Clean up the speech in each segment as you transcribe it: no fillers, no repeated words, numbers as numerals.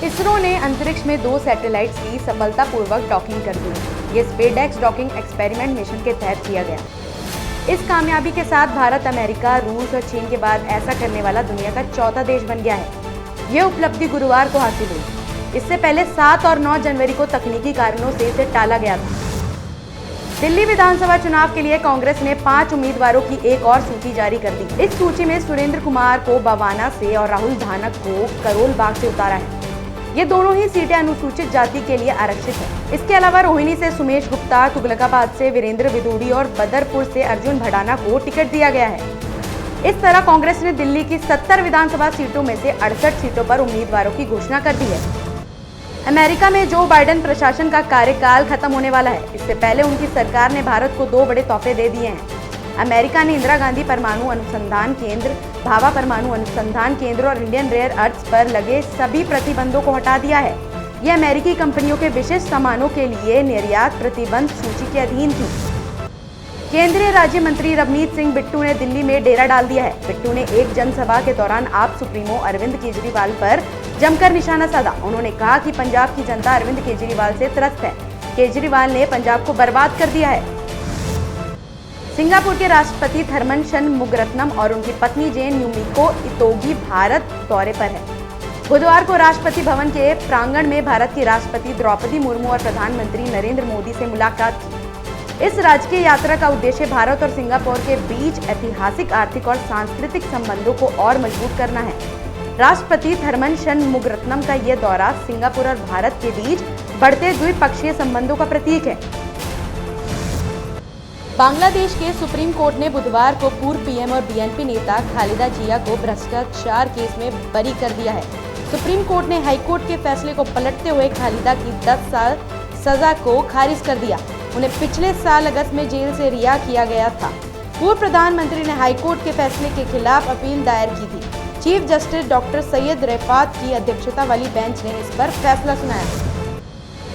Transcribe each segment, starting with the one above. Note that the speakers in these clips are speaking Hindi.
इसरो ने अंतरिक्ष में 2 सैटेलाइट्स की सफलतापूर्वक डॉकिंग कर दी। ये स्पेसएक्स डॉकिंग एक्सपेरिमेंट मिशन के तहत किया गया। इस कामयाबी के साथ भारत, अमेरिका, रूस और चीन के बाद ऐसा करने वाला दुनिया का चौथा देश बन गया है। ये उपलब्धि गुरुवार को हासिल हुई। इससे पहले 7 और 9 जनवरी को तकनीकी कारणों से इसे टाला गया था। दिल्ली विधानसभा चुनाव के लिए कांग्रेस ने 5 उम्मीदवारों की एक और सूची जारी कर दी। इस सूची में सुरेंद्र कुमार को बवाना से और राहुल धानक को करोल बाग से उतारा है। ये दोनों ही सीटें अनुसूचित जाति के लिए आरक्षित है। इसके अलावा रोहिणी से सुमेश गुप्ता, तुगलकाबाद से वीरेंद्र विदुड़ी और बदरपुर से अर्जुन भडाना को टिकट दिया गया है। इस तरह कांग्रेस ने दिल्ली की 70 विधानसभा सीटों में से 68 सीटों पर उम्मीदवारों की घोषणा कर दी है। अमेरिका में जो बाइडेन प्रशासन का कार्यकाल खत्म होने वाला है। इससे पहले उनकी सरकार ने भारत को 2 बड़े तोहफे दे दिए हैं। अमेरिका ने इंदिरा गांधी परमाणु अनुसंधान केंद्र, भाभा परमाणु अनुसंधान केंद्र और इंडियन रेयर अर्थ्स पर लगे सभी प्रतिबंधों को हटा दिया है। ये अमेरिकी कंपनियों के विशेष सामानों के लिए निर्यात प्रतिबंध सूची के अधीन थी। केंद्रीय राज्य मंत्री रवनीत सिंह बिट्टू ने दिल्ली में डेरा डाल दिया है। बिट्टू ने एक जनसभा के दौरान आप सुप्रीमो अरविंद केजरीवाल पर जमकर निशाना साधा। उन्होंने कहा कि पंजाब की जनता अरविंद केजरीवाल से त्रस्त है। केजरीवाल ने पंजाब को बर्बाद कर दिया है। सिंगापुर के राष्ट्रपति थरमन शनमुगरत्नम और उनकी पत्नी जेन यूमिको इतोगी भारत दौरे पर है। बुधवार को राष्ट्रपति भवन के प्रांगण में भारत की राष्ट्रपति द्रौपदी मुर्मू और प्रधानमंत्री नरेंद्र मोदी से मुलाकात की। इस राजकीय यात्रा का उद्देश्य भारत और सिंगापुर के बीच ऐतिहासिक, आर्थिक और सांस्कृतिक संबंधों को और मजबूत करना है। राष्ट्रपति थरमन शनमुगरत्नम का यह दौरा सिंगापुर और भारत के बीच बढ़ते द्विपक्षीय संबंधों का प्रतीक है। बांग्लादेश के सुप्रीम कोर्ट ने बुधवार को पूर्व पीएम और बीएनपी नेता खालिदा जिया को भ्रष्टाचार केस में बरी कर दिया है। सुप्रीम कोर्ट ने हाईकोर्ट के फैसले को पलटते हुए खालिदा की 10 साल सजा को खारिज कर दिया। उन्हें पिछले साल अगस्त में जेल से रिहा किया गया था। पूर्व प्रधानमंत्री ने हाईकोर्ट के फैसले के खिलाफ अपील दायर की थी। Chief justice doctor Syed Rafat की अध्यक्षता वाली बेंच ने इस पर फैसला सुनाया।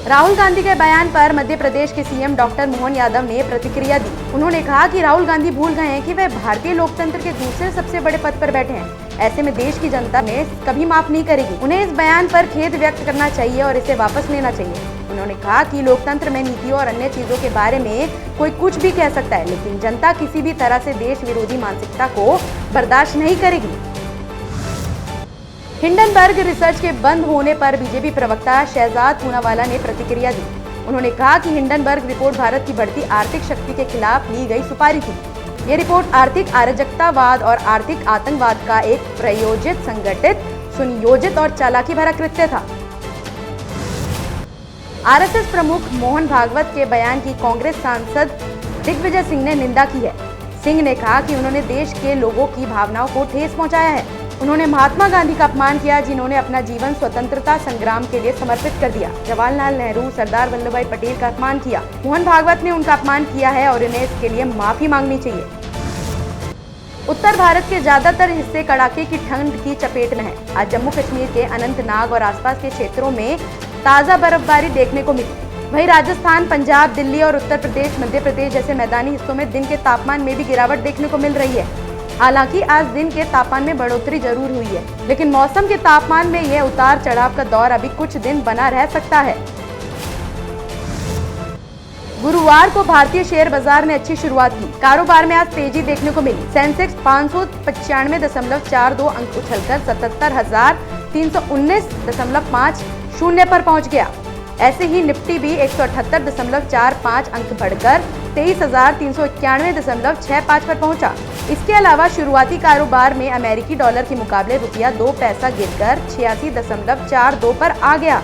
राहुल गांधी के बयान पर मध्य प्रदेश के सीएम डॉक्टर मोहन यादव ने प्रतिक्रिया दी। उन्होंने कहा कि राहुल गांधी भूल गए हैं कि वे भारतीय लोकतंत्र के दूसरे सबसे बड़े पद पर बैठे हैं। ऐसे में देश की जनता ने कभी माफ नहीं करेगी। उन्हें इस बयान पर खेद व्यक्त करना चाहिए और इसे वापस लेना चाहिए। उन्होंने कहा कि लोकतंत्र में नीतियों और अन्य चीजों के बारे में कोई कुछ भी कह सकता है, लेकिन जनता किसी भी तरह से देश विरोधी मानसिकता को बर्दाश्त नहीं करेगी। हिंडनबर्ग रिसर्च के बंद होने पर बीजेपी प्रवक्ता शहजाद पूनावाला ने प्रतिक्रिया दी। उन्होंने कहा कि हिंडनबर्ग रिपोर्ट भारत की बढ़ती आर्थिक शक्ति के खिलाफ ली गई सुपारी थी। ये रिपोर्ट आर्थिक अराजकतावाद और आर्थिक आतंकवाद का एक प्रायोजित, संगठित, सुनियोजित और चालाकी भरा कृत्य था। आरएसएस प्रमुख मोहन भागवत के बयान की कांग्रेस सांसद दिग्विजय सिंह ने निंदा की है। सिंह ने कहा कि उन्होंने देश के लोगों की भावनाओं को ठेस पहुंचाया है। उन्होंने महात्मा गांधी का अपमान किया, जिन्होंने अपना जीवन स्वतंत्रता संग्राम के लिए समर्पित कर दिया। जवाहरलाल नेहरू, सरदार वल्लभ भाई पटेल का अपमान किया। मोहन भागवत ने उनका अपमान किया है और इन्हें इसके लिए माफी मांगनी चाहिए। उत्तर भारत के ज्यादातर हिस्से कड़ाके की ठंड की चपेट में है। आज जम्मू कश्मीर के अनंतनाग और आसपास के क्षेत्रों में ताजा बर्फबारी देखने को मिली। वहीं राजस्थान, पंजाब, दिल्ली और उत्तर प्रदेश, मध्य प्रदेश जैसे मैदानी हिस्सों में दिन के तापमान में भी गिरावट देखने को मिल रही है। हालांकि आज दिन के तापमान में बढ़ोतरी जरूर हुई है, लेकिन मौसम के तापमान में यह उतार चढ़ाव का दौर अभी कुछ दिन बना रह सकता है। गुरुवार को भारतीय शेयर बाजार ने अच्छी शुरुआत की। कारोबार में आज तेजी देखने को मिली। सेंसेक्स 595.42 अंक उछलकर 77,319.50 पर पहुंच गया। ऐसे ही निफ्टी भी 178.45 अंक बढ़कर 23,391.65 पर पहुंचा। इसके अलावा शुरुआती कारोबार में अमेरिकी डॉलर के मुकाबले रुपया 2 पैसा गिरकर 86.42 पर आ गया।